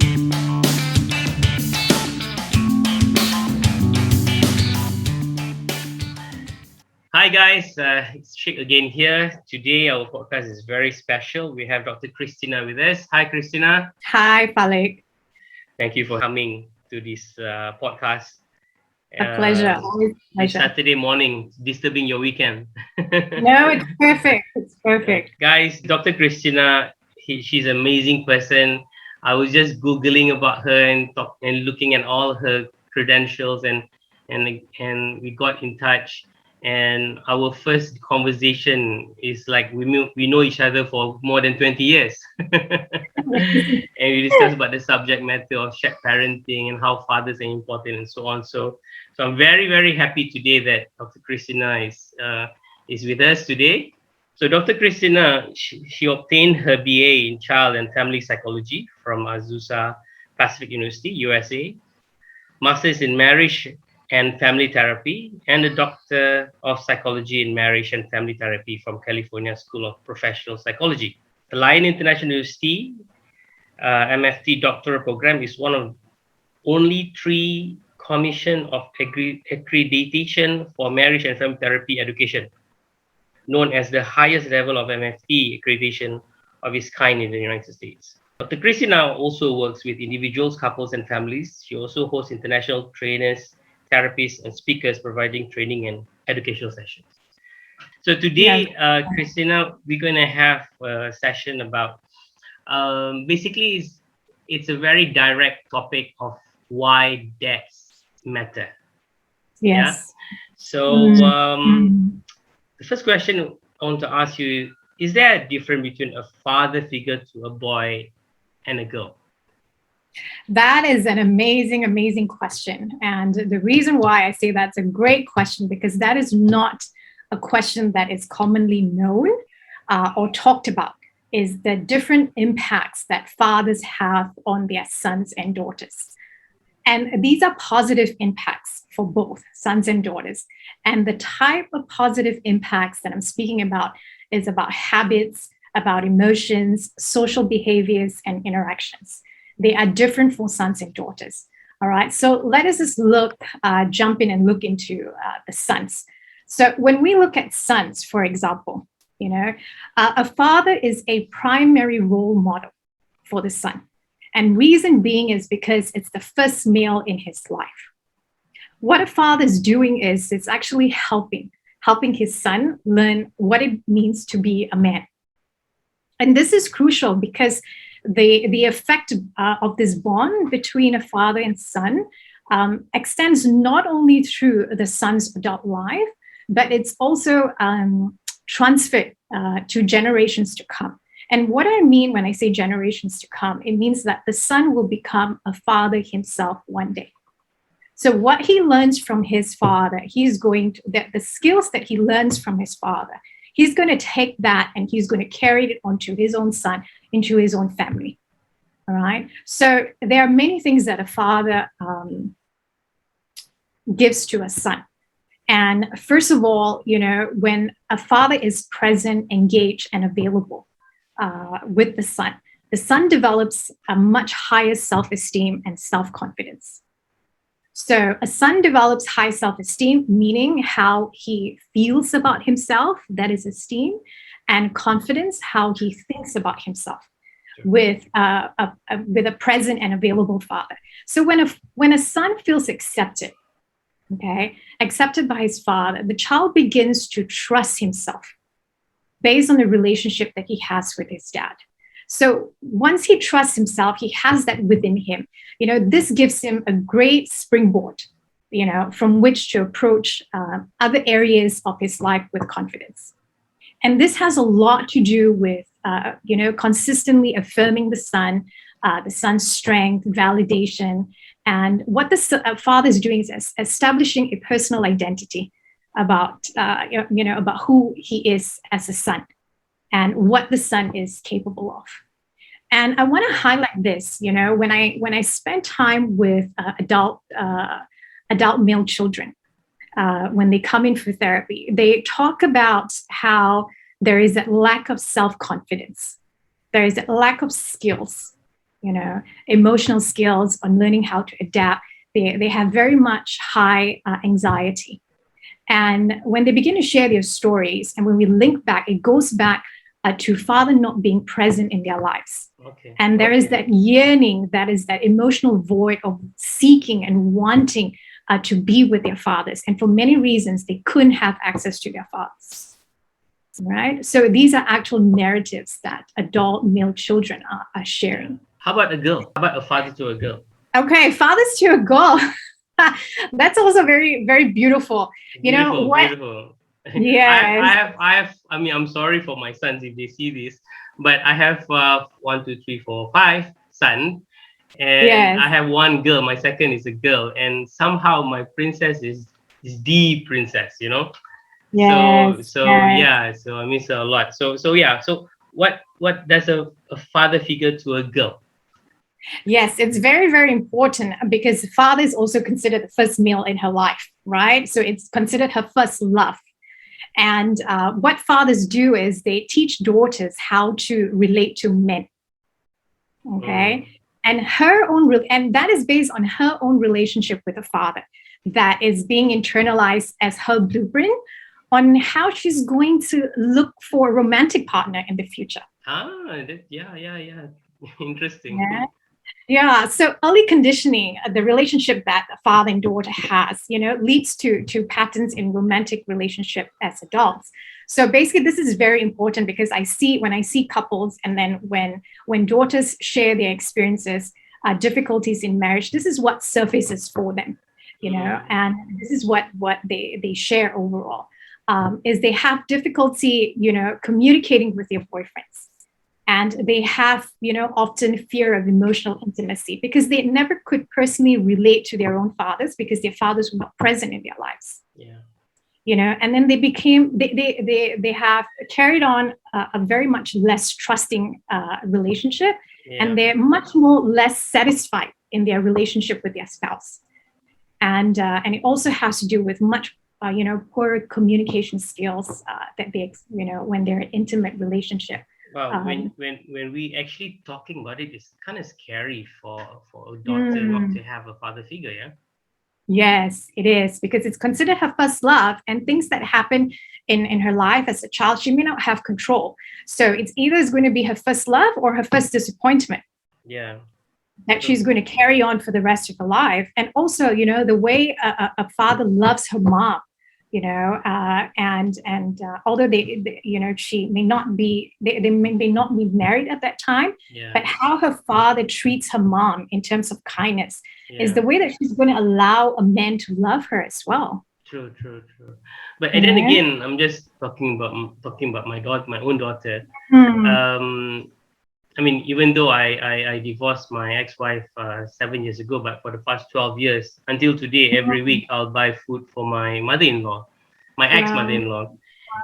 Hi guys, it's Sheikh again here. Today our podcast is very special. We have Dr. Christina with us. Hi Christina. Hi, Faleigh. Thank you for coming to this podcast. A pleasure. Always a This pleasure. Saturday morning, disturbing your weekend. No, it's perfect. It's perfect. Guys, Dr. Christina, she's an amazing person. I was just Googling about her and looking at all her credentials and we got in touch. And our first conversation is like we know each other for more than 20 years. And we discussed about the subject matter of shared parenting and how fathers are important and so on. So I'm very, very happy today that Dr. Christina is with us today. So Dr. Christina, she obtained her BA in Child and Family Psychology from Azusa Pacific University, USA, Masters in Marriage and Family Therapy, and a Doctor of Psychology in Marriage and Family Therapy from California School of Professional Psychology. The Lion International University MFT doctoral program is one of only 3 commission of accreditation for marriage and family therapy education, known as the highest level of MFT accreditation of its kind in the United States. Dr. Christina also works with individuals, couples, and families. She also hosts international trainers, therapists, and speakers providing training and educational sessions. So today, Christina, we're going to have a session about basically it's a very direct topic of why dads matter. Yes. Yeah? So the first question I want to ask you is there a difference between a father figure to a boy and a girl? That is an amazing, amazing question. And the reason why I say that's a great question, because that is not a question that is commonly known or talked about, is the different impacts that fathers have on their sons and daughters. And these are positive impacts for both sons and daughters. And the type of positive impacts that I'm speaking about is about habits, about emotions, social behaviors, and interactions. They are different for sons and daughters. All right. So let us just jump in and look into the sons. So when we look at sons, for example, a father is a primary role model for the son. And reason being is because it's the first male in his life. What a father is doing is it's actually helping his son learn what it means to be a man. And this is crucial because the effect of this bond between a father and son extends not only through the son's adult life, but it's also transferred to generations to come. And what I mean when I say generations to come, it means that the son will become a father himself one day. So what he learns from his father, the skills that he learns from his father, he's going to take that and he's going to carry it onto his own son, into his own family. All right. So there are many things that a father gives to a son. And first of all, when a father is present, engaged, and available with the son develops a much higher self-esteem and self-confidence. So a son develops high self-esteem, meaning how he feels about himself, that is esteem, and confidence, how he thinks about himself with a present and available father. So when a son feels accepted by his father, the child begins to trust himself based on the relationship that he has with his dad. So once he trusts himself, he has that within him. This gives him a great springboard, from which to approach other areas of his life with confidence. And this has a lot to do with, consistently affirming the son's strength, validation. And what the father is doing is establishing a personal identity about who he is as a son and what the son is capable of. And I want to highlight this, when I spend time with adult male children, when they come in for therapy, they talk about how there is a lack of self-confidence. There is a lack of skills, emotional skills, on learning how to adapt. They have very much high anxiety. And when they begin to share their stories, and when we link back, it goes back to father not being present in their lives. Okay. And there is that yearning, that is that emotional void of seeking and wanting to be with their fathers. And for many reasons, they couldn't have access to their fathers. Right? So these are actual narratives that adult male children are sharing. How about a girl? How about a father to a girl? Okay, fathers to a girl. That's also very, very beautiful. Beautiful. Yeah. I mean, I'm sorry for my sons if they see this, but I have 1, 2, 3, 4, 5 sons, and Yes. I have one girl. My second is a girl, and somehow my princess is the princess, Yes. So I miss her a lot. So what does a father figure to a girl? Yes, it's very, very important because father is also considered the first male in her life, right? So it's considered her first love. And what fathers do is they teach daughters how to relate to men. Okay. And and that is based on her own relationship with the father, that is being internalized as her blueprint on how she's going to look for a romantic partner in the future. Yeah. Interesting. Yeah. So early conditioning, the relationship that the father and daughter has, leads to patterns in romantic relationship as adults. So basically, this is very important because when I see couples, and then when daughters share their experiences, difficulties in marriage, this is what surfaces for them, and this is what they share overall, is they have difficulty, communicating with their boyfriends. And they have, often fear of emotional intimacy because they never could personally relate to their own fathers because their fathers were not present in their lives. Yeah. And then they have carried on a very much less trusting relationship, and they're much more less satisfied in their relationship with their spouse. And it also has to do with much, poor communication skills that they, when they're in intimate relationship. Wow, when we actually talking about it, it's kind of scary for a daughter not to have a father figure, yeah? Yes, it is, because it's considered her first love, and things that happen in her life as a child, she may not have control. So it's either going to be her first love or her first disappointment. Yeah. That she's going to carry on for the rest of her life. And also, the way a father loves her mom, and although she may not be, they may not be married at that time, but how her father treats her mom in terms of kindness is the way that she's going to allow a man to love her as well. True. But and then again, I'm just talking about my daughter, my own daughter. I mean, even though I divorced my ex-wife 7 years ago, but for the past 12 years, until today, every week I'll buy food for my mother-in-law, my ex-mother-in-law.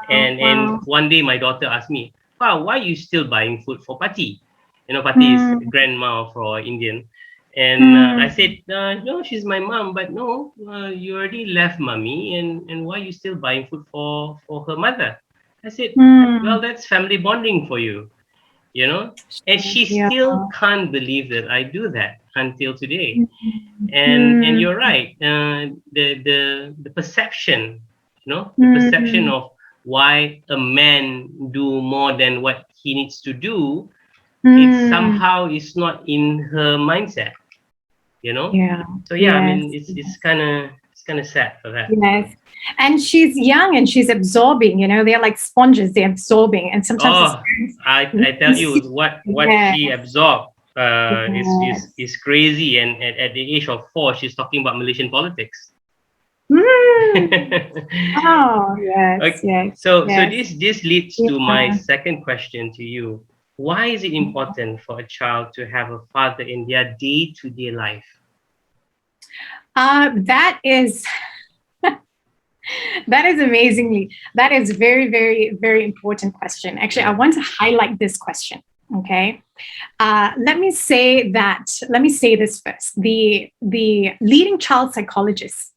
And one day my daughter asked me, "Wow, why are you still buying food for Pati?" Pati is grandma for Indian. And I said, no, she's my mom, but no, you already left mommy, and why are you still buying food for her mother? I said, well, that's family bonding for you. And she still can't believe that I do that until today. And you're right, the perception, the perception of why a man do more than what he needs to do, it somehow is not in her mindset, so I mean, it's kind of sad for that. Yes. And she's young and she's absorbing, they're like sponges, they're absorbing. And sometimes I tell you what she absorbed is crazy. And at the age of 4, she's talking about Malaysian politics. Oh, yes. Okay. Yes. So this leads to my second question to you. Why is it important for a child to have a father in their day-to-day life? That is that is very, very, very important question. Actually, I want to highlight this question. Okay. Let me say this first. The leading child psychologist,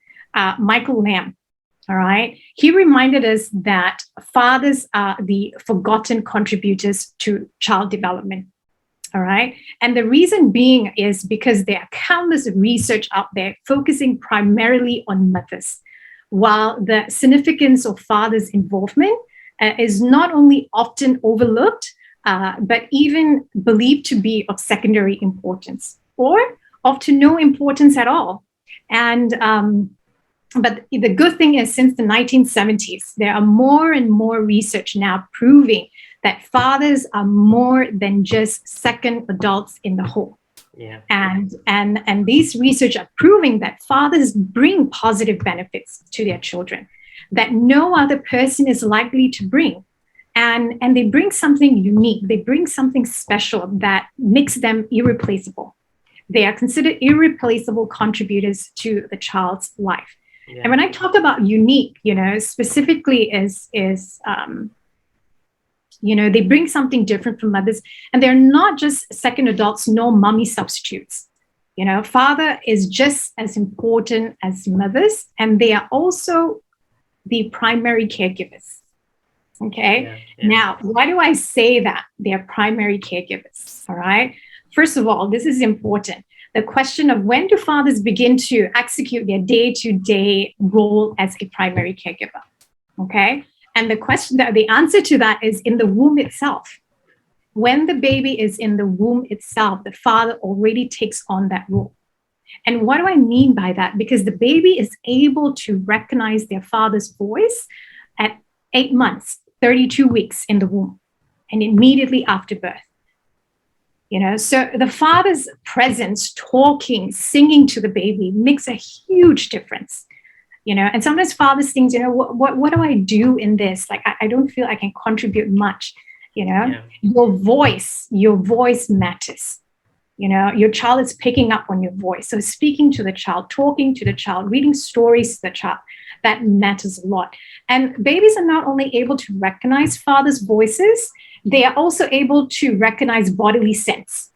Michael Lamb, all right, he reminded us that fathers are the forgotten contributors to child development. All right. And the reason being is because there are countless research out there focusing primarily on mothers, while the significance of fathers' involvement is not only often overlooked, but even believed to be of secondary importance or of to no importance at all. And but the good thing is, since the 1970s, there are more and more research now proving that fathers are more than just second adults in the home. Yeah. And these research are proving that fathers bring positive benefits to their children that no other person is likely to bring. And they bring something unique. They bring something special that makes them irreplaceable. They are considered irreplaceable contributors to the child's life. Yeah. And when I talk about unique, specifically is they bring something different from mothers, and they're not just second adults, no mommy substitutes. Father is just as important as mothers, and they are also the primary caregivers. Okay. Yeah, yeah. Now, why do I say that they are primary caregivers? All right. First of all, this is important. The question of when do fathers begin to execute their day-to-day role as a primary caregiver? Okay. And the answer to that is in the womb itself. When the baby is in the womb itself, the father already takes on that role. And what do I mean by that? Because the baby is able to recognize their father's voice at 8 months, 32 weeks in the womb, and immediately after birth. So the father's presence, talking, singing to the baby makes a huge difference. And sometimes fathers think, what do I do in this? Like, I don't feel I can contribute much. Yeah. Your voice matters. Your child is picking up on your voice. So speaking to the child, talking to the child, reading stories to the child, that matters a lot. And babies are not only able to recognize fathers' voices, they are also able to recognize bodily scents.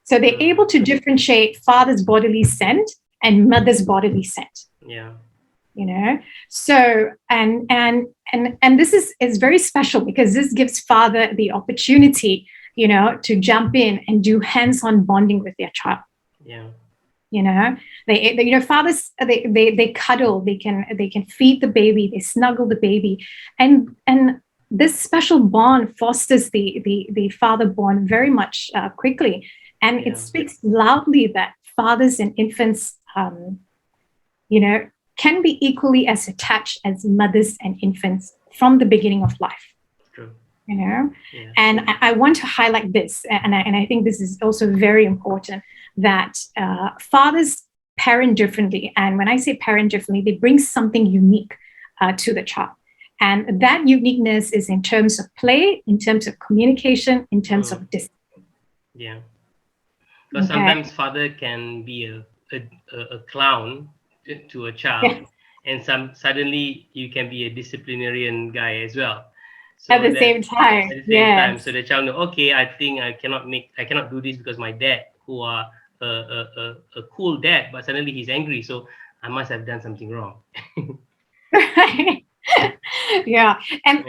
So they're able to differentiate father's bodily scent and mother's bodily scent. Yeah. So and this is very special because this gives father the opportunity, to jump in and do hands-on bonding with their child. Yeah. Fathers, they cuddle, they can feed the baby, they snuggle the baby, and this special bond fosters the father bond very much quickly, and it speaks loudly that fathers and infants, can be equally as attached as mothers and infants from the beginning of life. True. And I want to highlight this, and I think this is also very important, that fathers parent differently. And when I say parent differently, they bring something unique to the child. And that uniqueness is in terms of play, in terms of communication, in terms of discipline. Yeah. Because sometimes father can be a clown to a child, and suddenly you can be a disciplinarian guy as well. So at the same time. So the child know, okay, I think I cannot do this because my dad, who are a cool dad, but suddenly he's angry, so I must have done something wrong. Right. And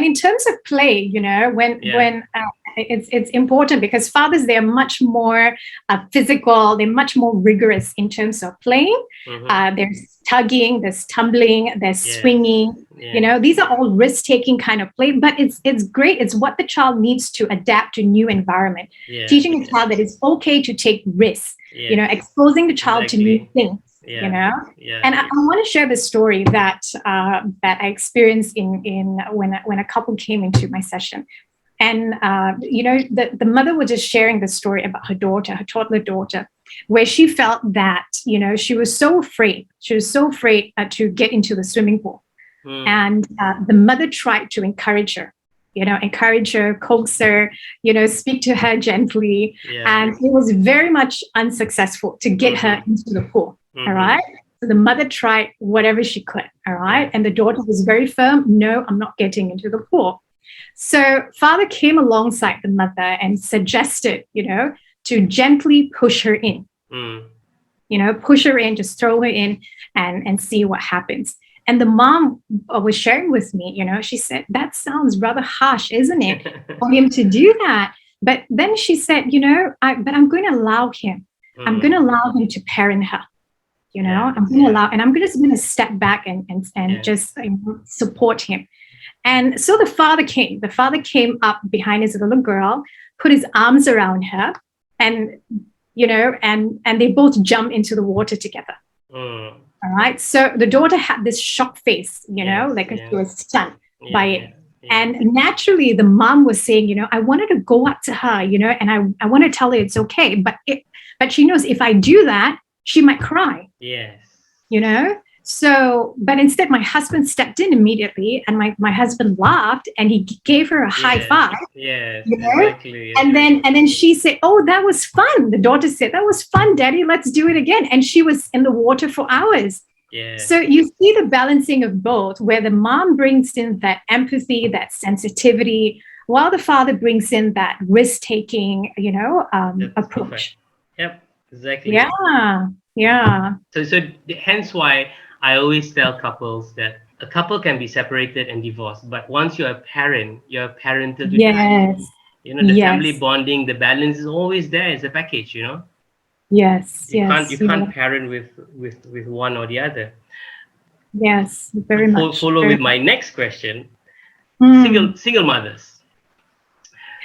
in terms of play, when it's important because fathers, they're much more physical, they're much more rigorous in terms of playing. There's tugging, there's tumbling, there's swinging. These are all risk-taking kind of play, but it's great. It's what the child needs to adapt to new environment. Teaching a child that it's okay to take risks. Exposing the child to new things. And I want to share this story that I experienced in when a couple came into my session, and the mother was just sharing the story about her daughter, her toddler daughter, where she felt that she was so afraid to get into the swimming pool, and the mother tried to encourage her, coax her, speak to her gently, and it was very much unsuccessful to get her into the pool. All right. So the mother tried whatever she could. All right. And the daughter was very firm. No, I'm not getting into the pool. So father came alongside the mother and suggested, to gently push her in. Push her in, just throw her in and see what happens. And the mom was sharing with me, she said, that sounds rather harsh, isn't it, for him to do that? But then she said, but I'm going to allow him. I'm going to allow him to parent her. I'm going to allow, and I'm just going to step back and just support him. And so the father came up behind his little girl, put his arms around her, and and they both jumped into the water together. All right. So the daughter had this shocked face, she was stunned by it. And naturally, the mom was saying, I wanted to go up to her, and I want to tell her it's okay. But she knows if I do that, she might cry. Yes. So, but instead, my husband stepped in immediately, and my husband laughed, and he gave her a high five. Yes, exactly. And then she said, "Oh, that was fun." The daughter said, "That was fun, Daddy. Let's do it again." And she was in the water for hours. Yeah. So you see the balancing of both, where the mom brings in that empathy, that sensitivity, while the father brings in that risk-taking, approach. Perfect. Yep, exactly. Yeah. So hence why I always tell couples that a couple can be separated and divorced, but once you're a parent, you're parental to yes. the family bonding, the balance is always there as a package, Yes. You can't parent with one or the other. Yes, very much. Follow with my next question. Single mothers.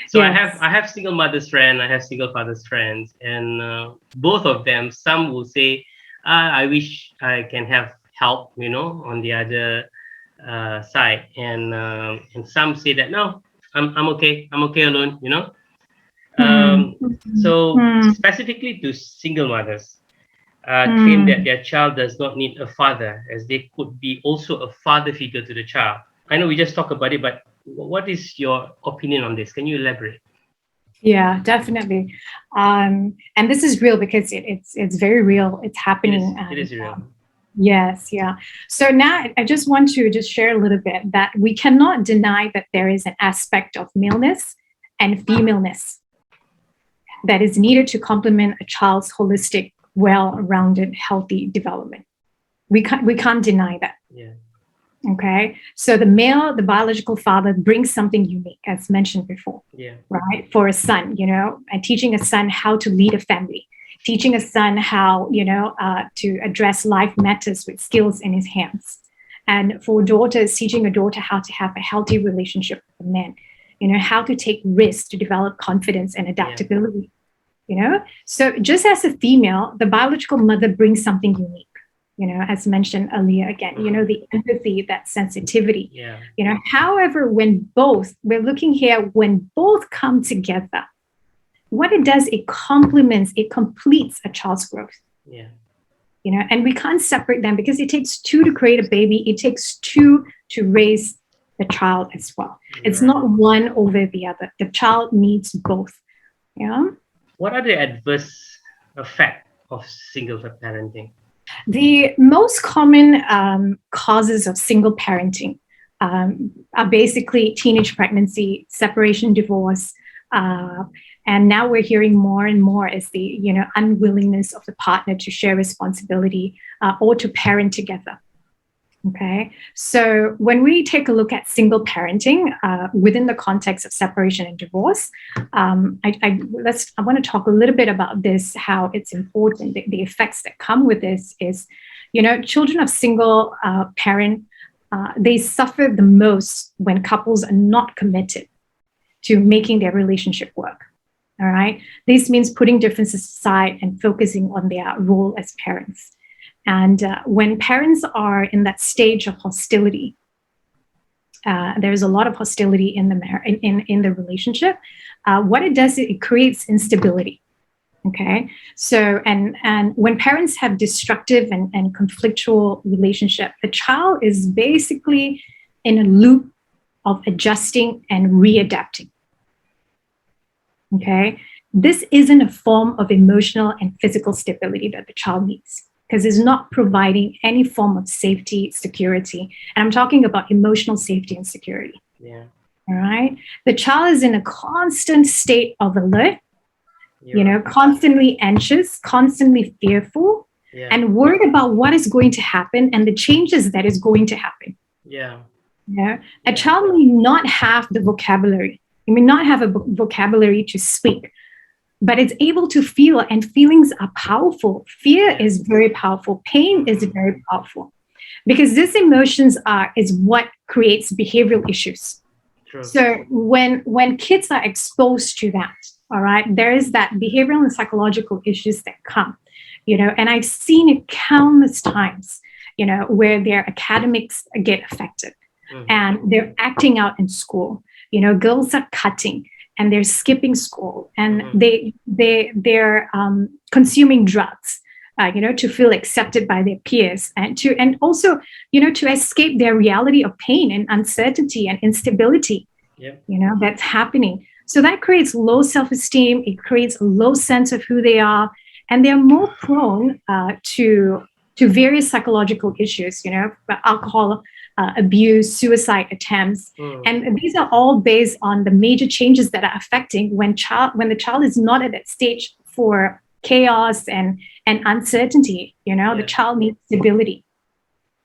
So yes. I have single mothers friends, I have single fathers friends, and both of them, some will say, I wish I can have help, on the other side, and some say that no, I'm okay alone, So specifically to single mothers, claim that their child does not need a father, as they could be also a father figure to the child. I know we just talked about it, but what is your opinion on this? Can you elaborate? Yeah, definitely. And this is real because it's very real. It's happening. It is real. Yes, yeah. So now I just want to just share a little bit that we cannot deny that there is an aspect of maleness and femaleness that is needed to complement a child's holistic, well-rounded, healthy development. We can't deny that. Yeah. Okay, so the biological father brings something unique, as mentioned before, right? For a son, and teaching a son how to lead a family, teaching a son how, to address life matters with skills in his hands. And for daughters, teaching a daughter how to have a healthy relationship with a man, how to take risks to develop confidence and adaptability, So just as a female, the biological mother brings something unique. As mentioned earlier again, the empathy, that sensitivity, however, when we're looking here, when both come together, what it does, it completes a child's growth. Yeah. And we can't separate them because it takes two to create a baby. It takes two to raise the child as well. It's not one over the other. The child needs both. Yeah. What are the adverse effects of single parenting? The most common causes of single parenting are basically teenage pregnancy, separation, divorce, and now we're hearing more and more is the unwillingness of the partner to share responsibility or to parent together. Okay, so when we take a look at single parenting within the context of separation and divorce, I want to talk a little bit about this, how it's important. The effects that come with this is, children of single parent, they suffer the most when couples are not committed to making their relationship work. All right, this means putting differences aside and focusing on their role as parents. And when parents are in that stage of hostility, there's a lot of hostility in the relationship. What it does, it creates instability. Okay, so and when parents have destructive and conflictual relationship, the child is basically in a loop of adjusting and readapting. Okay, this isn't a form of emotional and physical stability that the child needs, because it's not providing any form of safety, security. And I'm talking about emotional safety and security. Yeah. All right. The child is in a constant state of alert, constantly anxious, constantly fearful, and worried about what is going to happen and the changes that is going to happen. Yeah. A child may not have the vocabulary It may not have a vocabulary to speak, but it's able to feel, and feelings are powerful. Fear is very powerful. Pain is very powerful, because these emotions is what creates behavioral issues. True. So when kids are exposed to that, all right, there is that behavioral and psychological issues that come, and I've seen it countless times, where their academics get affected, and they're acting out in school. Girls are cutting, and they're skipping school, and they're consuming drugs, to feel accepted by their peers, and also, to escape their reality of pain and uncertainty and instability, that's happening. So that creates low self-esteem. It creates a low sense of who they are, and they're more prone to various psychological issues, alcohol abuse, suicide attempts. And these are all based on the major changes that are affecting when the child is not at that stage for chaos and uncertainty. The child needs stability.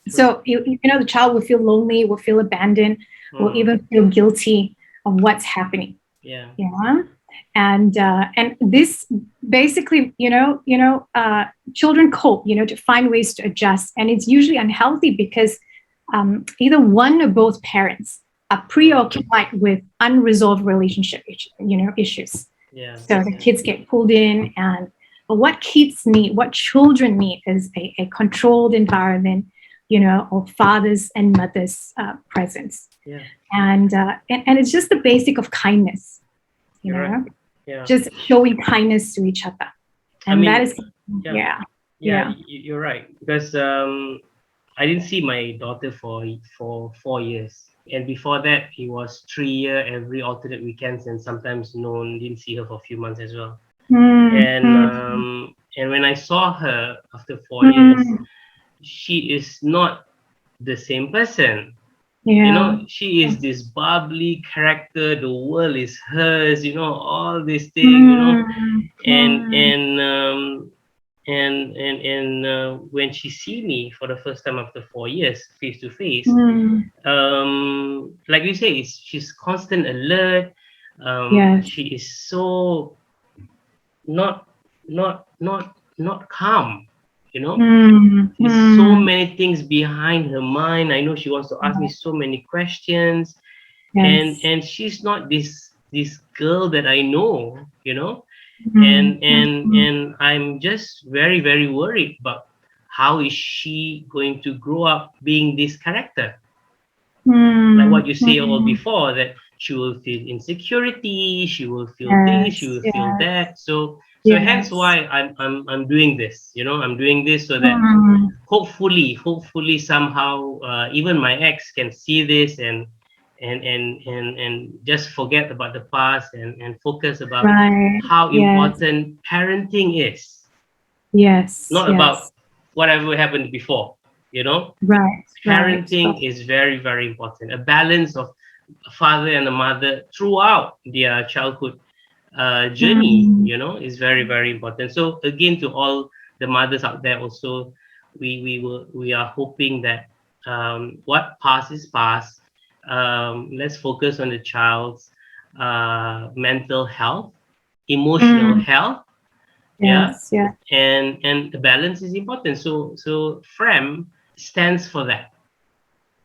So the child will feel lonely, will feel abandoned, will even feel guilty of what's happening. And this basically, children cope, to find ways to adjust, and it's usually unhealthy because either one or both parents are preoccupied with unresolved relationship issues. So the kids get pulled in, and what kids need, what children need, is a controlled environment, of fathers and mothers' presence. And it's just the basic of kindness, just showing kindness to each other. And that is, you're right, because I didn't see my daughter for 4 years, and before that it was 3 years every alternate weekends, and sometimes didn't see her for a few months as well. And when I saw her after 4 years, she is not the same person. She is this bubbly character. The world is hers. All these things. And when she see me for the first time after 4 years, face to face, like you say, she's constant alert. She is so not calm. There's so many things behind her mind. I know she wants to ask me so many questions, and she's not this girl that I know. And I'm just very, very worried about how is she going to grow up being this character. Like what you say all before, that she will feel insecurity, she will feel this, she will feel that. So hence why I'm doing this. I'm doing this so that hopefully somehow even my ex can see this and just forget about the past and focus about how important parenting is. Not about whatever happened before. Parenting is very, very important. A balance of a father and a mother throughout their childhood journey, is very, very important. So again, to all the mothers out there, also, we are hoping that what past is past. Let's focus on the child's mental health, emotional health. And the balance is important. So FRAM stands for that.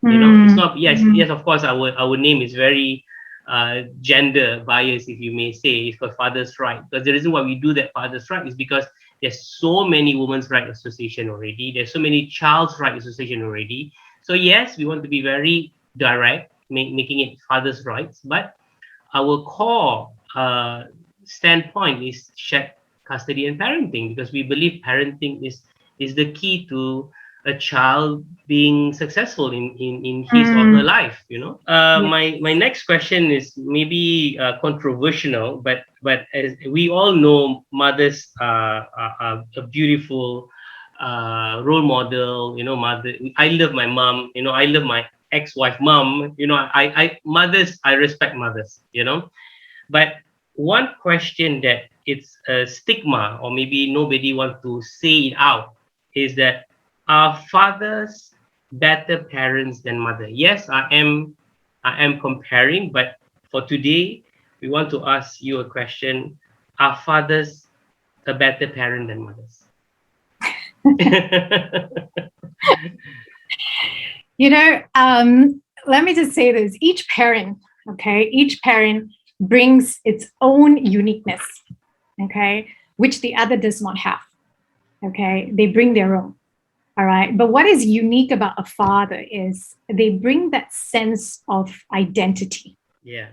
It's not, yes, of course, our name is very gender biased, if you may say. It's called Father's Right, because the reason why we do that Father's Right is because there's so many women's right association already, there's so many child's right association already. So yes, we want to be very direct, making it father's rights, but our core standpoint is shared custody and parenting, because we believe parenting is the key to a child being successful in his or her life. My next question is maybe controversial, but as we all know, mothers are a beautiful role model. Mother, I love my mom. I love my ex-wife mom. I respect mothers. But one question that it's a stigma, or maybe nobody wants to say it out, is that, are fathers better parents than mother? Yes, I am comparing, but for today, we want to ask you a question. Are fathers a better parent than mothers? Let me just say this. Each parent brings its own uniqueness, okay, which the other does not have, okay? They bring their own, all right? But what is unique about a father is they bring that sense of identity. Yeah.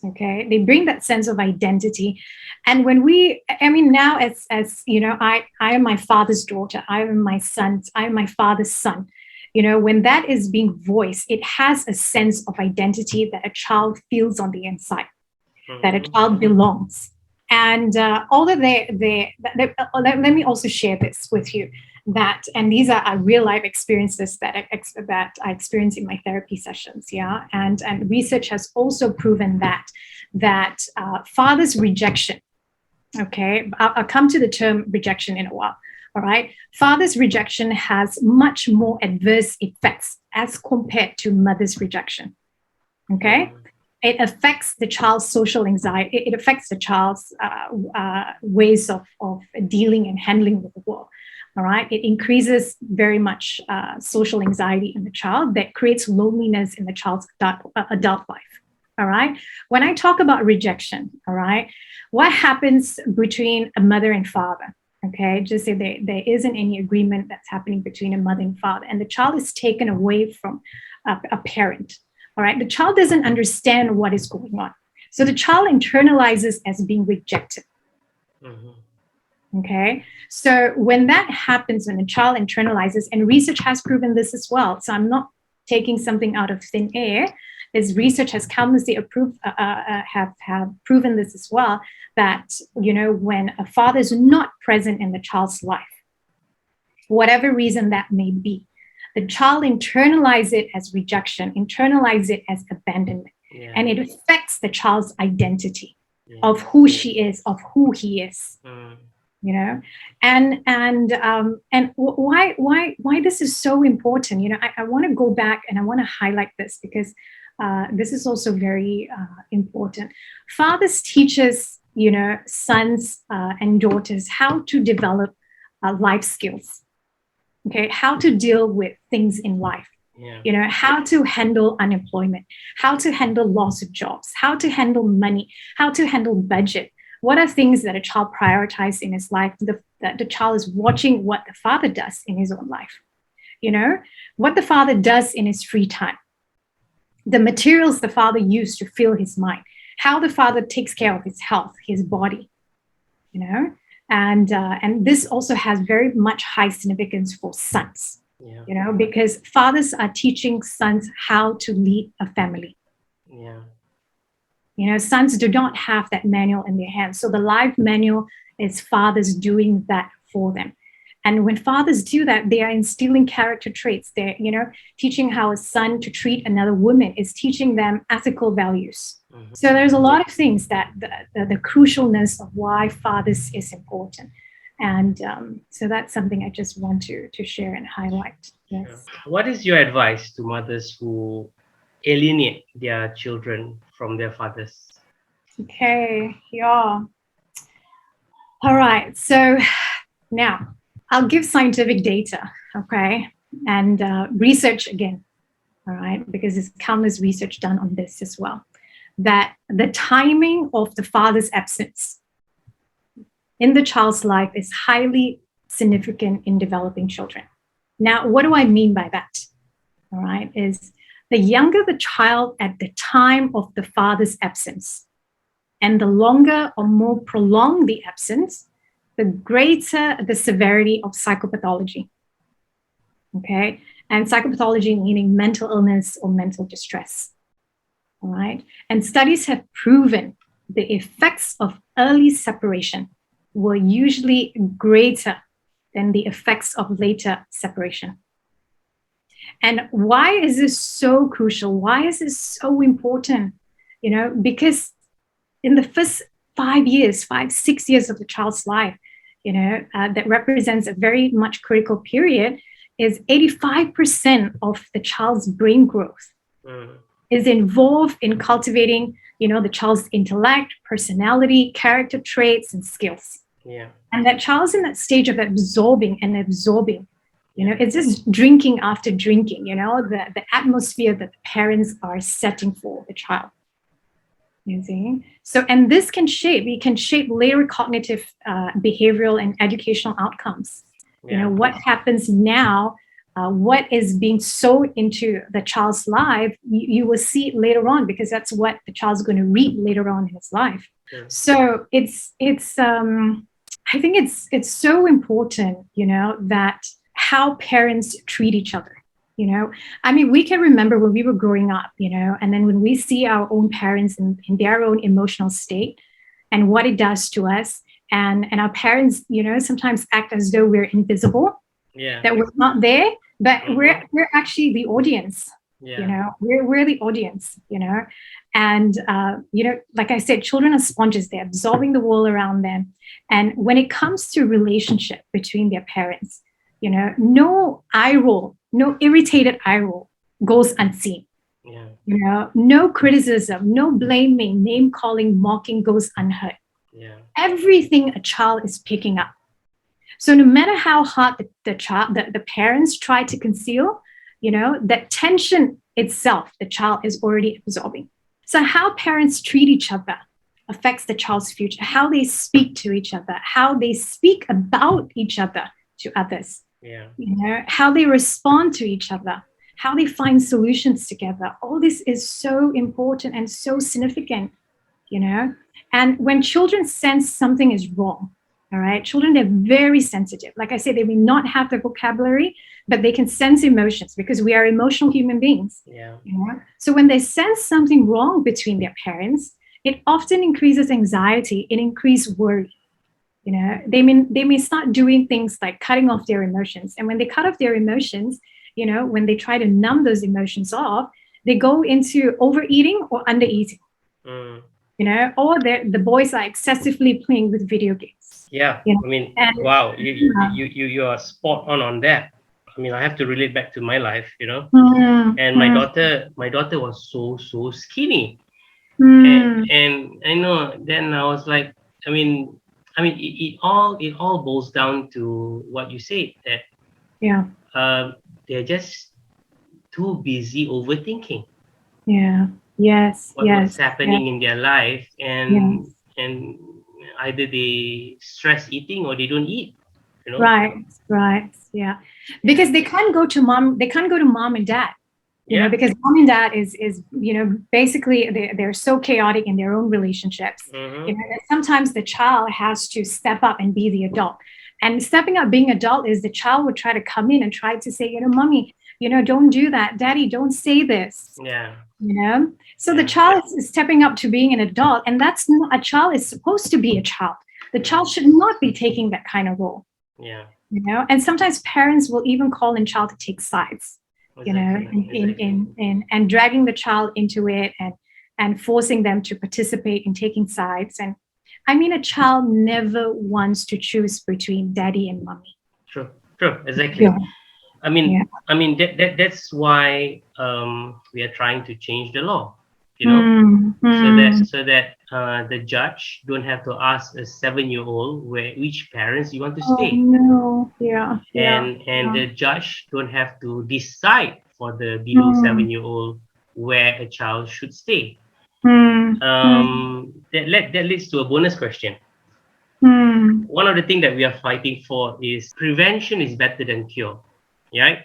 Okay, they bring that sense of identity. And when now as you know, I am my father's daughter, I am my father's son. When that is being voiced, it has a sense of identity that a child feels on the inside, that a child belongs. And although let me also share this with you, and these are real life experiences that I experience in my therapy sessions, yeah. And research has also proven that father's rejection. Okay, I'll come to the term rejection in a while. All right, father's rejection has much more adverse effects as compared to mother's rejection. Okay. It affects the child's social anxiety. It affects the child's ways of dealing and handling with the world. All right. It increases very much social anxiety in the child that creates loneliness in the child's adult life. All right. When I talk about rejection, all right, what happens between a mother and father? Okay, just say there isn't any agreement that's happening between a mother and father, and the child is taken away from a parent. All right, the child doesn't understand what is going on. So the child internalizes as being rejected. Okay, so when that happens, when a child internalizes, and research has proven this as well, so I'm not taking something out of thin air. This research has countlessly have proven this as well, that when a father is not present in the child's life, whatever reason that may be, the child internalize it as rejection, internalize it as abandonment, and it affects the child's identity of who she is, of who he is. And why this is so important. I want to go back and I want to highlight this because this is also very important. Fathers teaches sons and daughters how to develop life skills. Okay, how to deal with things in life. How to handle unemployment, how to handle loss of jobs, how to handle money, how to handle budget. What are things that a child prioritizes in his life? The child is watching what the father does in his own life. What the father does in his free time, the materials the father used to fill his mind, how the father takes care of his health, his body, and this also has very much high significance for sons, because fathers are teaching sons how to lead a family. Sons do not have that manual in their hands. So the life manual is fathers doing that for them. And when fathers do that, they are instilling character traits. They're, teaching how a son to treat another woman is teaching them ethical values. So there's a lot of things that the crucialness of why fathers is important. And so that's something I just want to share and highlight. Yes. What is your advice to mothers who alienate their children from their fathers? Okay, yeah. All right, so now I'll give scientific data, okay, and research again, all right, because there's countless research done on this as well, that the timing of the father's absence in the child's life is highly significant in developing children. Now, what do I mean by that? All right, is the younger the child at the time of the father's absence, and the longer or more prolonged the absence, the greater the severity of psychopathology. Okay, and psychopathology meaning mental illness or mental distress. All right, and studies have proven the effects of early separation were usually greater than the effects of later separation. And why is this so crucial? Why is this so important? Because in the first 6 years of the child's life, that represents a very much critical period, is 85% of the child's brain growth. is involved in cultivating, the child's intellect, personality, character traits, and skills. Yeah. And that child's in that stage of absorbing. It's just drinking after drinking, the atmosphere that the parents are setting for the child. You see? So, and this can shape later cognitive, behavioral, and educational outcomes. Yeah. What happens now, what is being sowed into the child's life, you will see it later on, because that's what the child's going to reap later on in his life. Sure. So it's I think it's so important, that how parents treat each other. We can remember when we were growing up, and then when we see our own parents in their own emotional state and what it does to us, and our parents, sometimes act as though we're invisible, that we're not there, but we're actually the audience. We're the audience, and like I said, children are sponges. They're absorbing the world around them. And when it comes to relationship between their parents, no eye roll, no irritated eye roll goes unseen. No criticism, no blaming, name calling, mocking goes unheard. Everything a child is picking up. So no matter how hard the parents try to conceal, that tension itself, the child is already absorbing. So how parents treat each other affects the child's future, how they speak to each other, how they speak about each other to others, how they respond to each other, how they find solutions together. All this is so important and so significant, And when children sense something is wrong, all right, children, they're very sensitive. Like I said, they may not have the vocabulary, but they can sense emotions, because we are emotional human beings. So when they sense something wrong between their parents, it often increases anxiety, it increases worry. They may start doing things like cutting off their emotions. And when they cut off their emotions, when they try to numb those emotions off, they go into overeating or undereating. Or the boys are excessively playing with video games. Wow, you are spot on that. I have to relate back to my life, and my daughter was so skinny, and I know. Then I was like, it all boils down to what you said, that they're just too busy overthinking. What's happening in their life, and either they stress eating or they don't eat. Right. Because they can't go to mom and dad. Because mom and dad is basically they're so chaotic in their own relationships. That sometimes the child has to step up and be the adult. And stepping up, being adult, is the child would try to come in and try to say, mommy, don't do that. Daddy, don't say this. So the child is stepping up to being an adult, and that's not, a child is supposed to be a child. The child should not be taking that kind of role. And sometimes parents will even call in child to take sides, and dragging the child into it and forcing them to participate in taking sides. And a child never wants to choose between daddy and mommy. True, exactly. That's why we are trying to change the law, so that the judge don't have to ask a 7-year-old which parents you want to stay. And the judge don't have to decide for the below 7-year-old where a child should stay. That leads to a bonus question. One of the things that we are fighting for is prevention is better than cure. Right?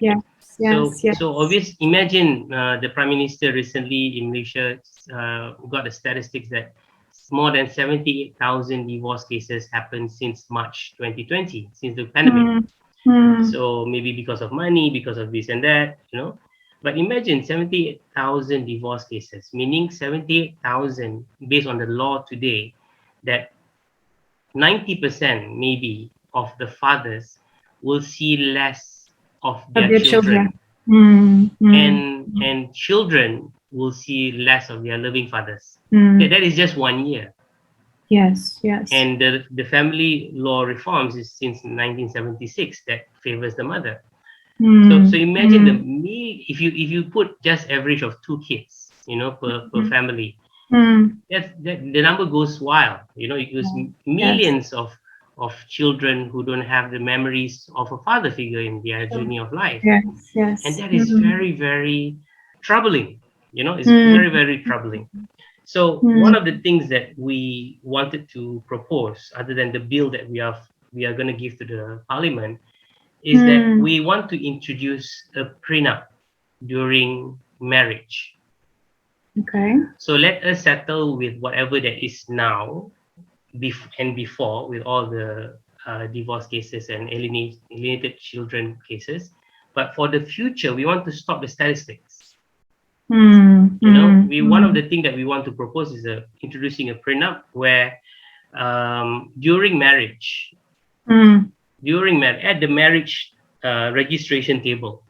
So obvious. Imagine the Prime Minister recently in Malaysia got the statistics that more than 78,000 divorce cases happened since March 2020, since the pandemic. So maybe because of money, because of this and that, But imagine 78,000 divorce cases, meaning 78,000 based on the law today, that 90% maybe of the fathers will see less of their children. And children will see less of their loving fathers. That is just 1 year. Yes. And the family law reforms is since 1976 that favors the mother. So imagine if you put just average of 2 kids, per family. Mm. The number goes wild. It goes Yes. millions of children who don't have the memories of a father figure in their journey of life, Yes. and Yes. that is very, very troubling. It's very, Mm. very troubling. So one of Mm. the things that we wanted to propose, other than the bill that we are going to give to the parliament, is that Mm. we want to introduce a prenup during marriage. Okay. So let us settle with whatever that is now and before, with all the divorce cases and alienated children cases. But for the future, we want to stop the statistics. Mm. Mm. One of Mm. the things that we want to propose is introducing a prenup where during marriage, Mm. at the marriage registration table,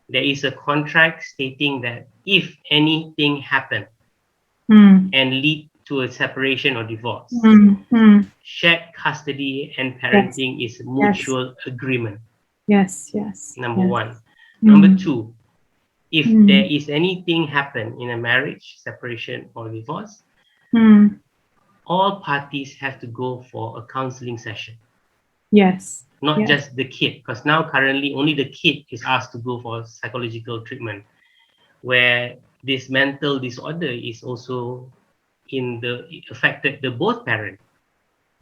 there is a contract stating that if anything happened Mm. and lead to a separation or divorce, Mm. Mm. shared custody and Yes. parenting is Yes. mutual agreement. Yes. Yes. Number Yes. one. Number Mm. two, if there Mm. is anything happen in a marriage, separation or divorce, Mm. all parties have to go for a counseling session, Yes. not Yes. just the kid, because now currently only the kid is asked to go for psychological treatment, where this mental disorder is also affected the both parents.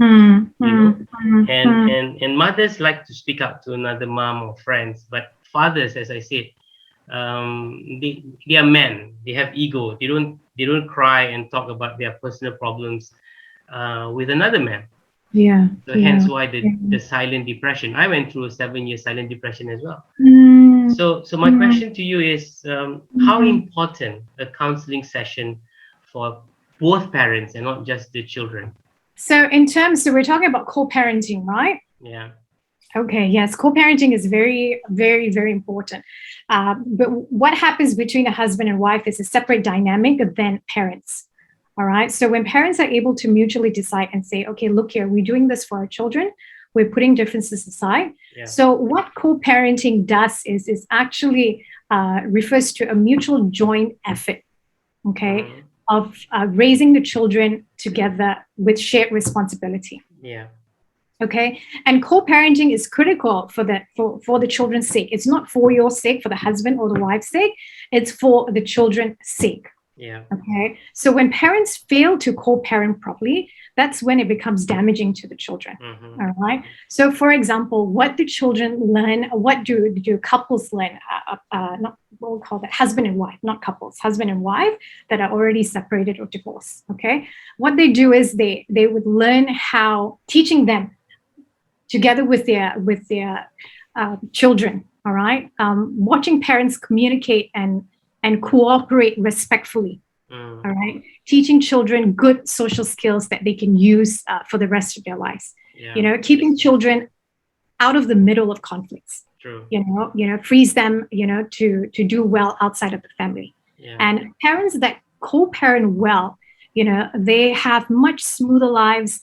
Mm. you know Mm. Mm. and Mm. and and mothers like to speak up to another mom or friends, but fathers, as I said, they are men, they have ego, they don't cry and talk about their personal problems with another man. Yeah. So hence Yeah. why the silent depression. I went through a 7-year silent depression as well. Mm. So my Mm. question to you is, how Mm. important a counseling session for both parents and not just the children? So we're talking about co-parenting, right? Yeah. Okay, yes, co-parenting is very, very, very important. But what happens between a husband and wife is a separate dynamic than parents. All right. So when parents are able to mutually decide and say, okay, look here, we're doing this for our children, we're putting differences aside. Yeah. So what co-parenting does is actually refers to a mutual joint effort, okay, of raising the children together with shared responsibility. Yeah. Okay, and co-parenting is critical for the children's sake. It's not for your sake, for the husband or the wife's sake. It's for the children's sake. Yeah. Okay, so when parents fail to co-parent properly, that's when it becomes damaging to the children. Mm-hmm. All right. So, for example, what do children learn? What do couples learn? Not we'll call that husband and wife, not couples, husband and wife that are already separated or divorced. Okay, what they do is they would learn how, teaching them together with their children. All right, watching parents communicate and cooperate respectfully. All right, teaching children good social skills that they can use for the rest of their lives. Yeah. Keeping children out of the middle of conflicts. True. Frees them, to do well outside of the family. Yeah. And parents that co-parent well, they have much smoother lives,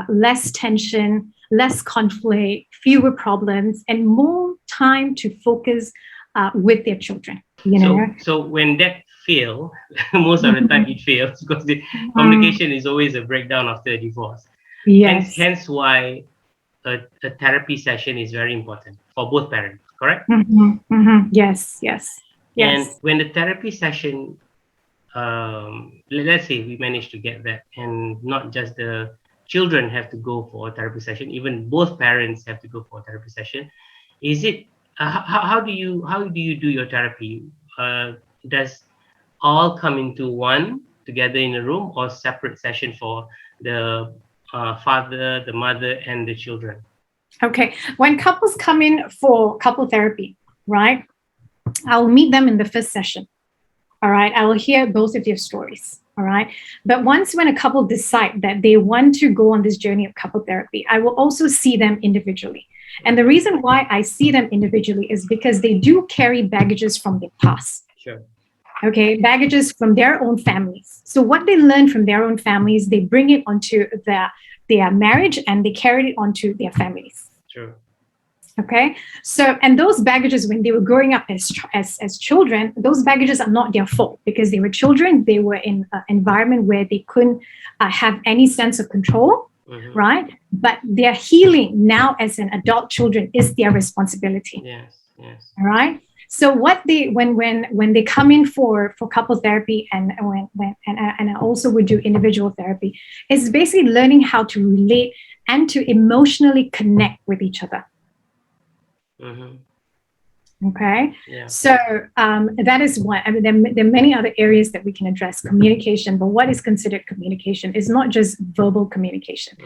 less tension, less conflict, fewer problems, and more time to focus with their children. So when that fail, most of the time it fails because the communication is always a breakdown after a divorce. Yes. Hence why a therapy session is very important for both parents, correct? Mm-hmm. Mm-hmm. Yes. And when the therapy session, let's say we manage to get that, and not just the children have to go for a therapy session, even both parents have to go for a therapy session. Is it how do you do your therapy? Does all come into one together in a room, or separate session for the father, the mother, and the children? Okay, when couples come in for couple therapy, right, I'll meet them in the first session. All right, I will hear both of their stories. All right, but when a couple decide that they want to go on this journey of couple therapy, I will also see them individually. And the reason why I see them individually is because they do carry baggages from their past. Sure. Okay, baggages from their own families. So what they learn from their own families, they bring it onto their marriage, and they carry it onto their families. True. Okay, so and those baggages when they were growing up as children, those baggages are not their fault because they were children. They were in an environment where they couldn't have any sense of control, right? But their healing now as an adult children is their responsibility. Yes, yes. All right. So what they when they come in for couple therapy and I also would do individual therapy, is basically learning how to relate and to emotionally connect with each other. Okay. Yeah. So that is one. I mean, there are many other areas that we can address communication, but what is considered communication is not just verbal communication.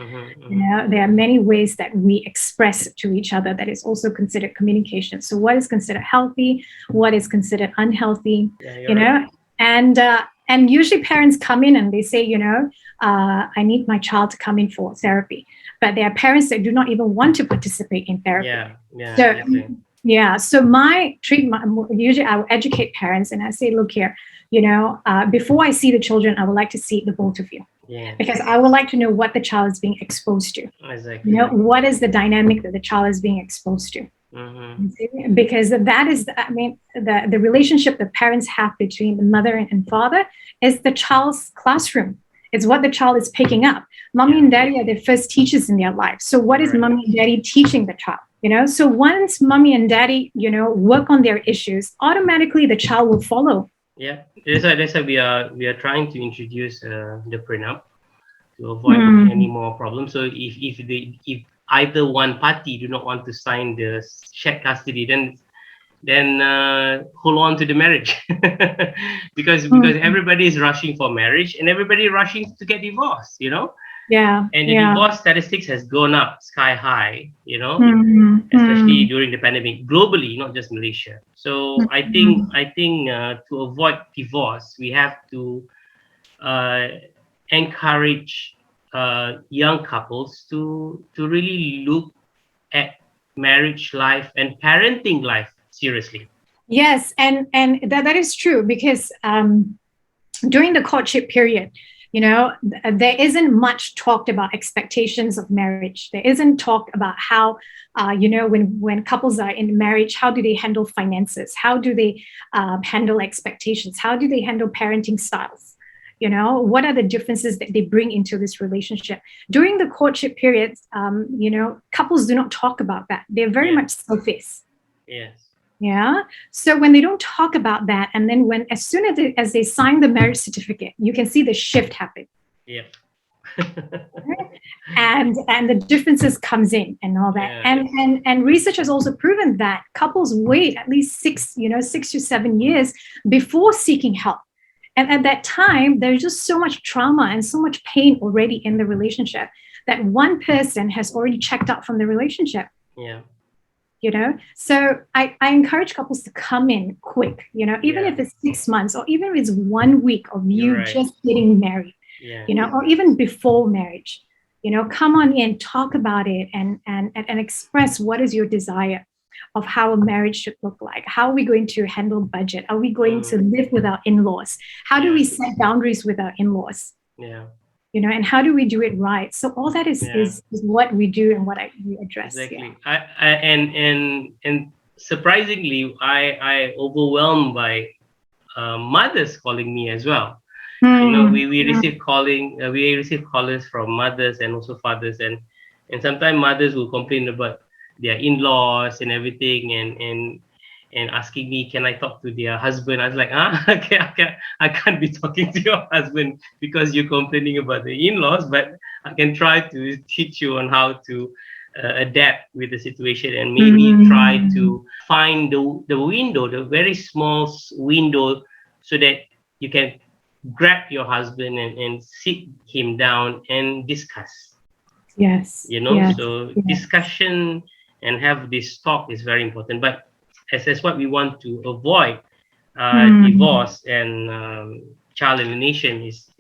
You know, there are many ways that we express to each other that is also considered communication. So what is considered healthy, what is considered unhealthy, you know, and usually parents come in and they say, you know, I need my child to come in for therapy, but there are parents that do not even want to participate in therapy. Yeah. So, exactly. yeah. So my treatment, usually I will educate parents and I say, look here, you know, before I see the children, I would like to see the both of you. Yeah. Because I would like to know what the child is being exposed to. Exactly. You know, what is the dynamic that the child is being exposed to? Because that is, I mean, the relationship that parents have between the mother and father is the child's classroom. It's what the child is picking up. Mommy and daddy are the first teachers in their life. So what is mommy and daddy teaching the child? You know, so once mommy and daddy, you know, work on their issues, automatically the child will follow. Yeah, that's why we are trying to introduce the prenup to avoid any more problems. So if either one party do not want to sign the shared custody, then hold on to the marriage because everybody is rushing for marriage and everybody rushing to get divorced, you know. And the divorce statistics has gone up sky high, you know, especially during the pandemic globally, not just Malaysia. So I think to avoid divorce, we have to encourage young couples to really look at marriage life and parenting life seriously. Yes, and that is true because during the courtship period, you know, there isn't much talked about expectations of marriage. There isn't talk about how, you know, when couples are in marriage, how do they handle finances? How do they handle expectations? How do they handle parenting styles? You know, what are the differences that they bring into this relationship? During the courtship period, you know, couples do not talk about that. They're very much surface. Yes. Yeah. So when they don't talk about that, and then as soon as they sign the marriage certificate, you can see the shift happen. Yeah. and the differences comes in and all that. And research has also proven that couples wait at least 6 to 7 years before seeking help. And at that time, there's just so much trauma and so much pain already in the relationship that one person has already checked out from the relationship. Yeah. You know, so I encourage couples to come in quick, you know, even if it's 6 months or even if it's 1 week of you just getting married, you know, or even before marriage, you know, come on in, talk about it and express what is your desire of how a marriage should look like. How are we going to handle budget? Are we going to live with our in-laws? How do we set boundaries with our in-laws? Yeah. You know, and how do we do it right? So all that is what we do and what we address. Exactly. And surprisingly, I overwhelmed by mothers calling me as well. You know, we receive callers from mothers and also fathers, and sometimes mothers will complain about their in-laws and everything, and asking me, can I talk to their husband? I was like, I can't be talking to your husband because you're complaining about the in-laws, but I can try to teach you on how to adapt with the situation and maybe try to find the window, the very small window, so that you can grab your husband and sit him down and discuss. Yes. You know, so discussion and have this talk is very important. But as what we want to avoid, divorce and child alienation is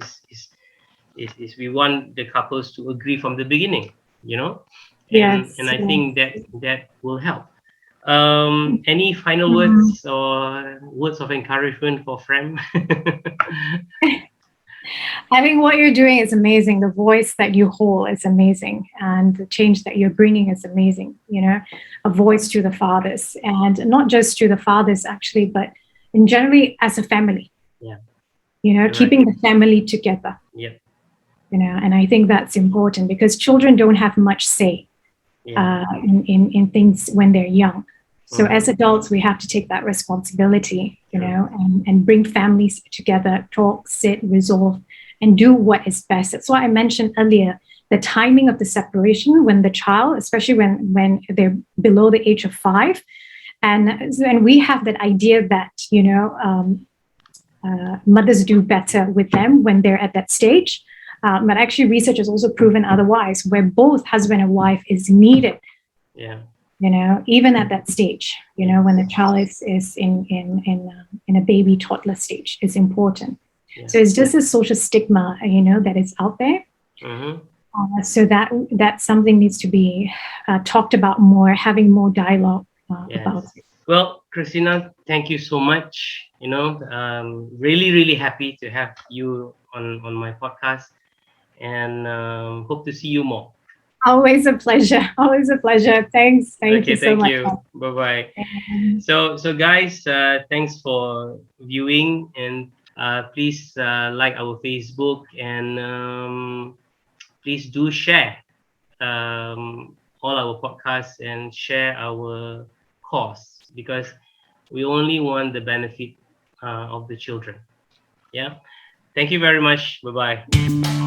we want the couples to agree from the beginning, you know, and I think that will help. Any final words or words of encouragement for FRAM? I think what you're doing is amazing. The voice that you hold is amazing. And the change that you're bringing is amazing. You know, a voice to the fathers, and not just to the fathers, actually, but in generally as a family. Yeah. You know, You're keeping right. the family together. Yep. You know, and I think that's important because children don't have much say Yeah. in things when they're young. So Mhm. as adults, we have to take that responsibility, you True. know, and bring families together, talk, sit, resolve, and do what is best. That's why I mentioned earlier the timing of the separation when the child, especially when they're below the age of 5, and we have that idea that mothers do better with them when they're at that stage. But actually, research has also proven otherwise, where both husband and wife is needed. Yeah. You know, even at that stage, you know, when the child is in a baby toddler stage, is important. Yeah. So it's just a social stigma, you know, that is out there. Mm-hmm. So that something needs to be talked about more, having more dialogue about Yes. it. Well, Christina, thank you so much. Really, really happy to have you on my podcast, and hope to see you more. Always a pleasure. Always a pleasure. Thanks. Thank you Okay, so thank much. you. Bye bye. And So guys, thanks for viewing, and please like our Facebook, and please do share all our podcasts and share our course, because we only want the benefit of the children. Yeah. Thank you very much. Bye bye.